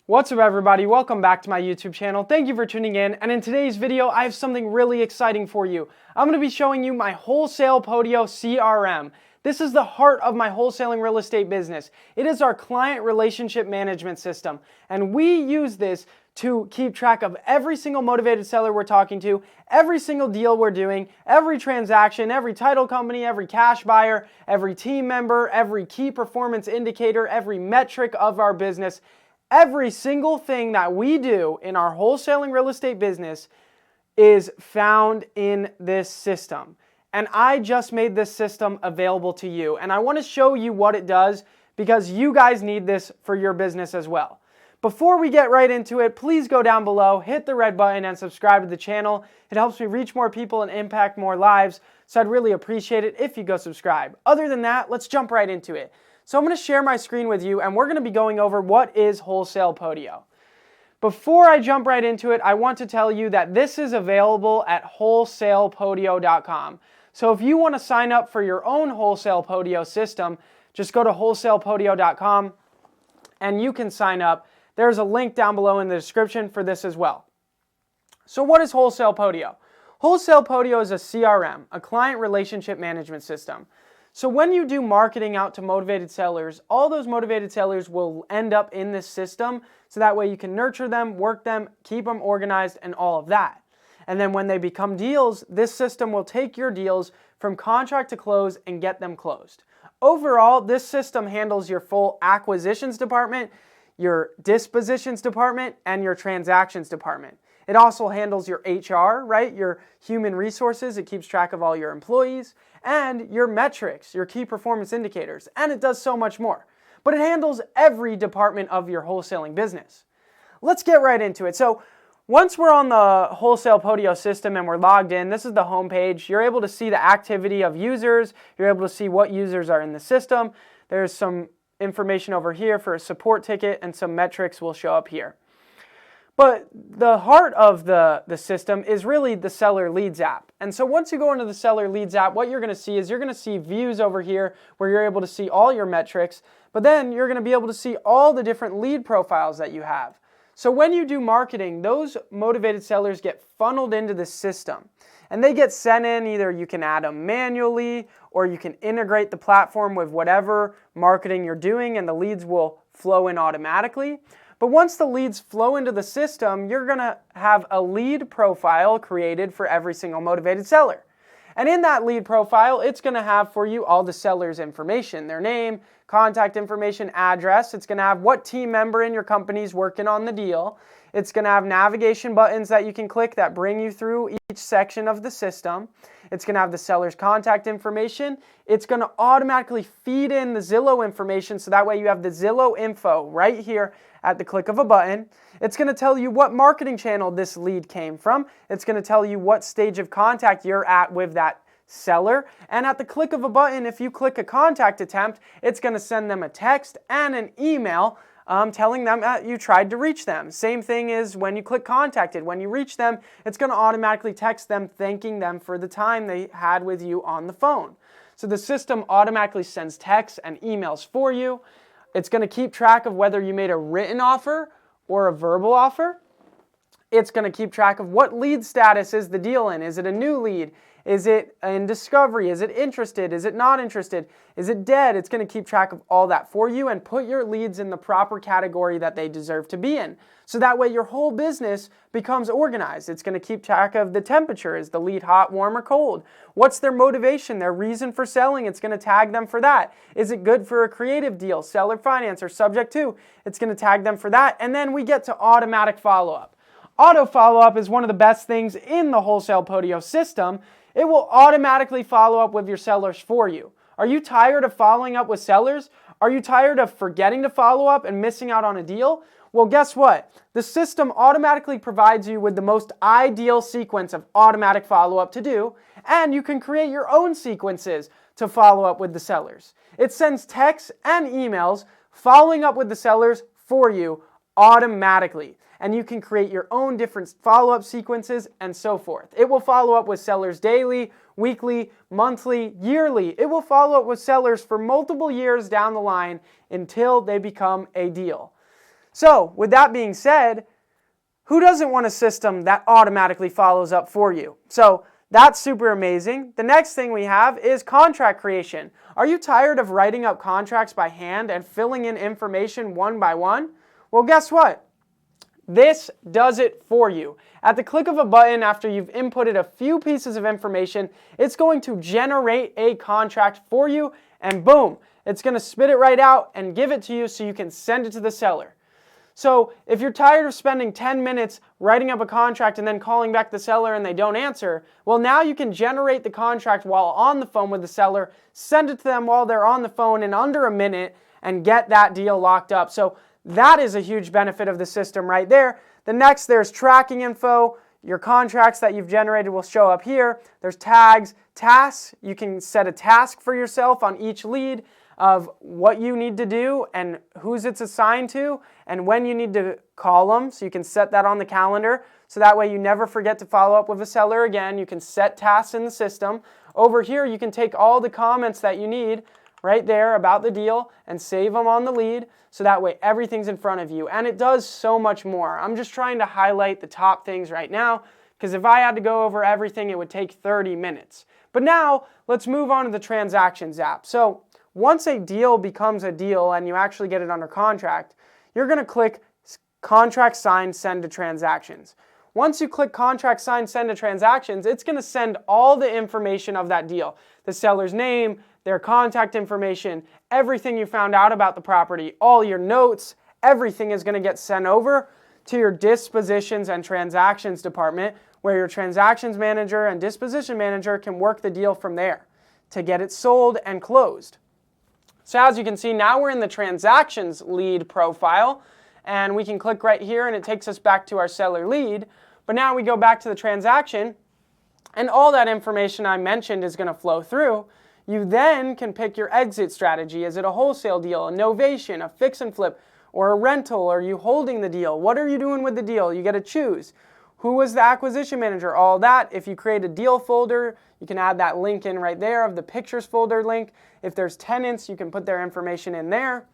What's up everybody, welcome back to my YouTube channel. Thank you for tuning in, and in today's video I have something really exciting for you. I'm going to be showing you my Wholesalepodio CRM. This is the heart of my wholesaling real estate business. It is our client relationship management system, and we use this to keep track of every single motivated seller we're talking to, every single deal we're doing, every transaction, every title company, every cash buyer, every team member, every key performance indicator, every metric of our business. Every single thing that we do in our wholesaling real estate business is found in this system. And I just made this system available to you. And I want to show you what it does because you guys need this for your business as well. Before we get right into it, please go down below, hit the red button and subscribe to the channel. It helps me reach more people and impact more lives. So I'd really appreciate it if you go subscribe. Other than that, let's jump right into it. So I'm going to share my screen with you and we're going to be going over what is Wholesalepodio. Before I jump right into it, I want to tell you that this is available at wholesalepodio.com. So if you want to sign up for your own Wholesalepodio system, just go to wholesalepodio.com and you can sign up. There's a link down below in the description for this as well. So what is Wholesalepodio? Wholesalepodio is a CRM, a client relationship management system. So when you do marketing out to motivated sellers, all those motivated sellers will end up in this system, so that way you can nurture them, work them, keep them organized, and all of that. And then when they become deals, this system will take your deals from contract to close and get them closed. Overall, this system handles your full acquisitions department, your dispositions department, and your transactions department. It also handles your HR, right? Your human resources. It keeps track of all your employees and your metrics, your key performance indicators, and it does so much more. But it handles every department of your wholesaling business. Let's get right into it. So once we're on the Wholesalepodio system and we're logged in, this is the home page. You're able to see the activity of users. You're able to see what users are in the system. There's some information over here for a support ticket and some metrics will show up here. But the heart of the system is really the Seller Leads app. And so once you go into the Seller Leads app, what you're going to see is you're going to see views over here where you're able to see all your metrics, but then you're going to be able to see all the different lead profiles that you have. So when you do marketing, those motivated sellers get funneled into the system. And they get sent in, either you can add them manually or you can integrate the platform with whatever marketing you're doing and the leads will flow in automatically. But once the leads flow into the system, you're going to have a lead profile created for every single motivated seller. And in that lead profile, it's going to have for you all the seller's information, their name, contact information, address. It's going to have what team member in your company is working on the deal. It's going to have navigation buttons that you can click that bring you through each section of the system. It's going to have the seller's contact information. It's going to automatically feed in the Zillow information, so that way you have the Zillow info right here at the click of a button. It's going to tell you what marketing channel this lead came from. It's going to tell you what stage of contact you're at with that seller. And at the click of a button, if you click a contact attempt, it's going to send them a text and an email telling them that you tried to reach them. Same thing is when you click contacted. When you reach them, it's going to automatically text them thanking them for the time they had with you on the phone. So the system automatically sends texts and emails for you. It's going to keep track of whether you made a written offer or a verbal offer. It's going to keep track of what lead status is the deal in. Is it a new lead? Is it in discovery? Is it interested? Is it not interested? Is it dead? It's going to keep track of all that for you and put your leads in the proper category that they deserve to be in. So that way your whole business becomes organized. It's going to keep track of the temperature. Is the lead hot, warm, or cold? What's their motivation, their reason for selling? It's going to tag them for that. Is it good for a creative deal, seller finance, or subject to? It's going to tag them for that. And then we get to automatic follow-up. Auto follow-up is one of the best things in the Wholesalepodio system. It will automatically follow up with your sellers for you. Are you tired of following up with sellers? Are you tired of forgetting to follow up and missing out on a deal? Well, guess what? The system automatically provides you with the most ideal sequence of automatic follow-up to do, and you can create your own sequences to follow up with the sellers. It sends texts and emails following up with the sellers for you automatically. And you can create your own different follow-up sequences and so forth. It will follow up with sellers daily, weekly, monthly, yearly. It will follow up with sellers for multiple years down the line until they become a deal. So with that being said, who doesn't want a system that automatically follows up for you? So that's super amazing. The next thing we have is contract creation. Are you tired of writing up contracts by hand and filling in information one by one? Well, guess what? This does it for you. At the click of a button, after you've inputted a few pieces of information, it's going to generate a contract for you, and boom, it's going to spit it right out and give it to you so you can send it to the seller. So if you're tired of spending 10 minutes writing up a contract and then calling back the seller and they don't answer, well, now you can generate the contract while on the phone with the seller, send it to them while they're on the phone in under a minute, and get that deal locked up. So that is a huge benefit of the system right there. The next, there's tracking info. Your contracts that you've generated will show up here. There's tags, tasks. You can set a task for yourself on each lead of what you need to do and who's it's assigned to and when you need to call them. So you can set that on the calendar. So that way you never forget to follow up with a seller again. You can set tasks in the system. Over here, you can take all the comments that you need right there about the deal and save them on the lead. So that way everything's in front of you. And it does so much more. I'm just trying to highlight the top things right now, because if I had to go over everything, it would take 30 minutes. But now let's move on to the transactions app. So once a deal becomes a deal and you actually get it under contract, you're going to click Contract Signed, Send to Transactions. Once you click Contract Signed, Send to Transactions, it's going to send all the information of that deal. The seller's name, their contact information, everything you found out about the property, all your notes, everything is going to get sent over to your Dispositions and Transactions department, where your Transactions Manager and Disposition Manager can work the deal from there to get it sold and closed. So as you can see, now we're in the transactions lead profile, and we can click right here and it takes us back to our seller lead. But now we go back to the transaction and all that information I mentioned is going to flow through. You then can pick your exit strategy. Is it a wholesale deal, a novation, a fix and flip, or a rental? Or are you holding the deal? What are you doing with the deal? You got to choose. Who was the acquisition manager? All that. If you create a deal folder, you can add that link in right there of the pictures folder link. If there's tenants, you can put their information in there.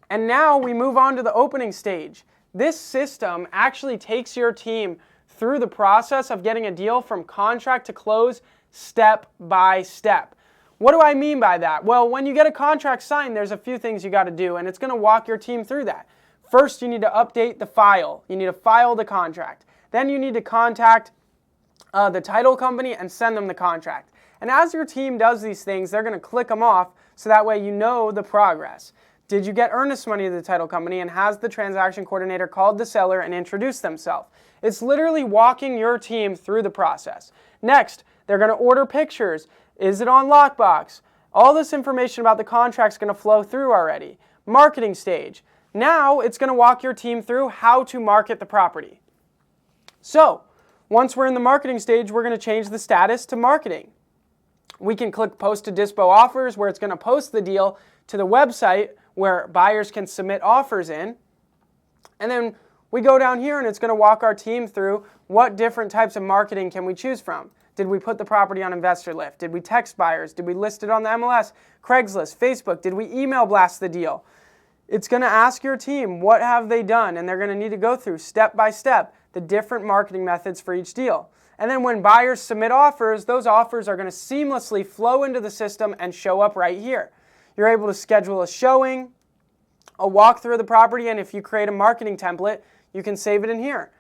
And now we move on to the opening stage. This system actually takes your team through the process of getting a deal from contract to close step by step. What do I mean by that? Well, when you get a contract signed, there's a few things you got to do, and it's going to walk your team through that. First, you need to update the file. You need to file the contract. Then you need to contact the title company and send them the contract. And as your team does these things, they're going to click them off so that way you know the progress. Did you get earnest money to the title company, and has the transaction coordinator called the seller and introduced themselves? It's literally walking your team through the process. Next, they're going to order pictures. Is it on lockbox? All this information about the contract is going to flow through already. Marketing stage. Now it's going to walk your team through how to market the property. So once we're in the marketing stage, we're going to change the status to marketing. We can click Post to Dispo Offers, where it's going to post the deal to the website where buyers can submit offers in. And then we go down here and it's going to walk our team through what different types of marketing can we choose from. Did we put the property on Investor Lift? Did we text buyers? Did we list it on the MLS, Craigslist, Facebook? Did we email blast the deal? It's going to ask your team what have they done, and they're going to need to go through step by step the different marketing methods for each deal. And then when buyers submit offers, those offers are going to seamlessly flow into the system and show up right here. You're able to schedule a showing, a walkthrough of the property, and if you create a marketing template, you can save it in here.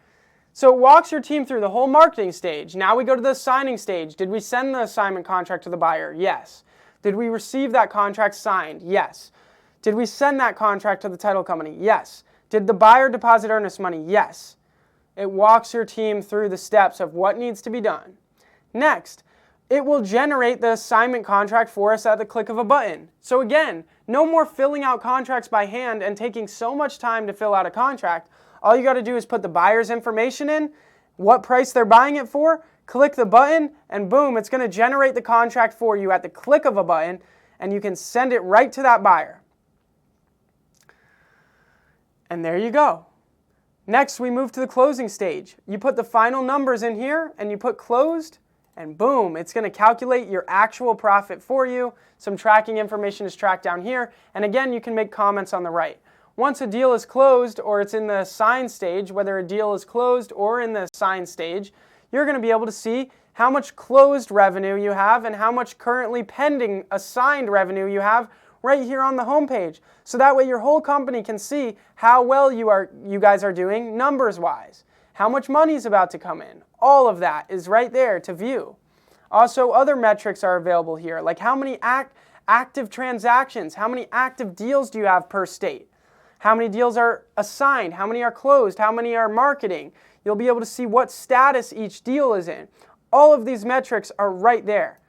So it walks your team through the whole marketing stage. Now we go to the signing stage. Did we send the assignment contract to the buyer? Yes. Did we receive that contract signed? Yes. Did we send that contract to the title company? Yes. Did the buyer deposit earnest money? Yes. It walks your team through the steps of what needs to be done. Next, it will generate the assignment contract for us at the click of a button. So again, no more filling out contracts by hand and taking so much time to fill out a contract. All you got to do is put the buyer's information in, what price they're buying it for, click the button, and boom, it's going to generate the contract for you at the click of a button, and you can send it right to that buyer. And there you go. Next, we move to the closing stage. You put the final numbers in here, and you put closed, and boom, it's going to calculate your actual profit for you. Some tracking information is tracked down here, and again, you can make comments on the right. once a deal is closed or it's in the sign stage, whether a deal is closed or in the sign stage, you're going to be able to see how much closed revenue you have and how much currently pending assigned revenue you have right here on the homepage. So that way your whole company can see how well you guys are doing numbers-wise, how much money is about to come in. All of that is right there to view. Also, other metrics are available here, like how many active transactions, how many active deals do you have per state? How many deals are assigned? How many are closed? How many are marketing? You'll be able to see what status each deal is in. All of these metrics are right there.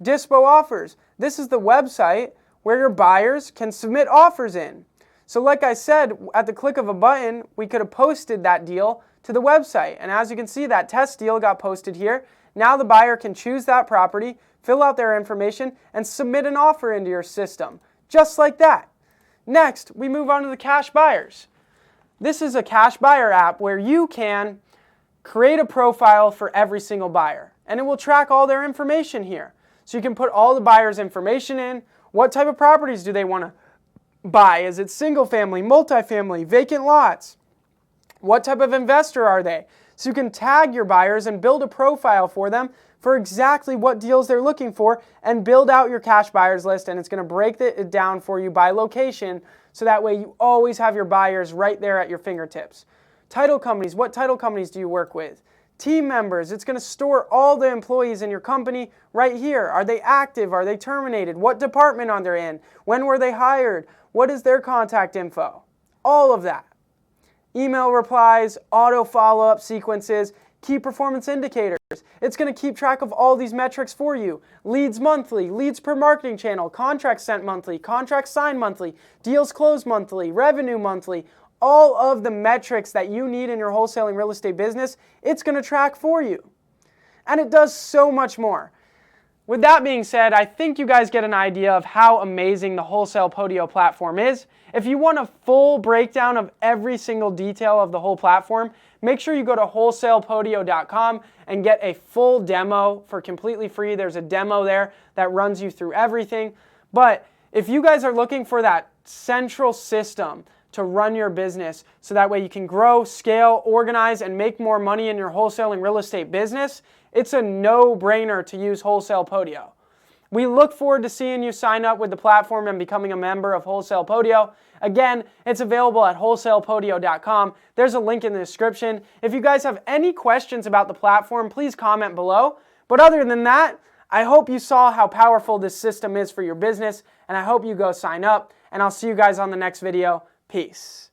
Dispo offers. This is the website where your buyers can submit offers in. So like I said, at the click of a button, we could have posted that deal to the website. And as you can see, that test deal got posted here. Now the buyer can choose that property, fill out their information, and submit an offer into your system. Just like that. Next, we move on to the cash buyers. This is a cash buyer app where you can create a profile for every single buyer, and it will track all their information here. So you can put all the buyers' information in. What type of properties do they want to buy? Is it single family, multifamily, vacant lots? What type of investor are they? So you can tag your buyers and build a profile for them for exactly what deals they're looking for and build out your cash buyers list, and it's going to break it down for you by location so that way you always have your buyers right there at your fingertips. Title companies, what title companies do you work with? Team members, it's going to store all the employees in your company right here. Are they active? Are they terminated? What department are they in? When were they hired? What is their contact info? All of that. Email replies, auto follow-up sequences, key performance indicators. It's going to keep track of all these metrics for you. Leads monthly, leads per marketing channel, contracts sent monthly, contracts signed monthly, deals closed monthly, revenue monthly. All of the metrics that you need in your wholesaling real estate business, it's going to track for you. And it does so much more. With that being said, I think you guys get an idea of how amazing the Wholesalepodio platform is. If you want a full breakdown of every single detail of the whole platform, make sure you go to wholesalepodio.com and get a full demo for completely free. There's a demo there that runs you through everything. But if you guys are looking for that central system to run your business so that way you can grow, scale, organize, and make more money in your wholesaling real estate business, it's a no-brainer to use Wholesalepodio. We look forward to seeing you sign up with the platform and becoming a member of Wholesalepodio. Again, it's available at wholesalepodio.com. There's a link in the description. If you guys have any questions about the platform, please comment below. But other than that, I hope you saw how powerful this system is for your business, and I hope you go sign up, and I'll see you guys on the next video. Peace.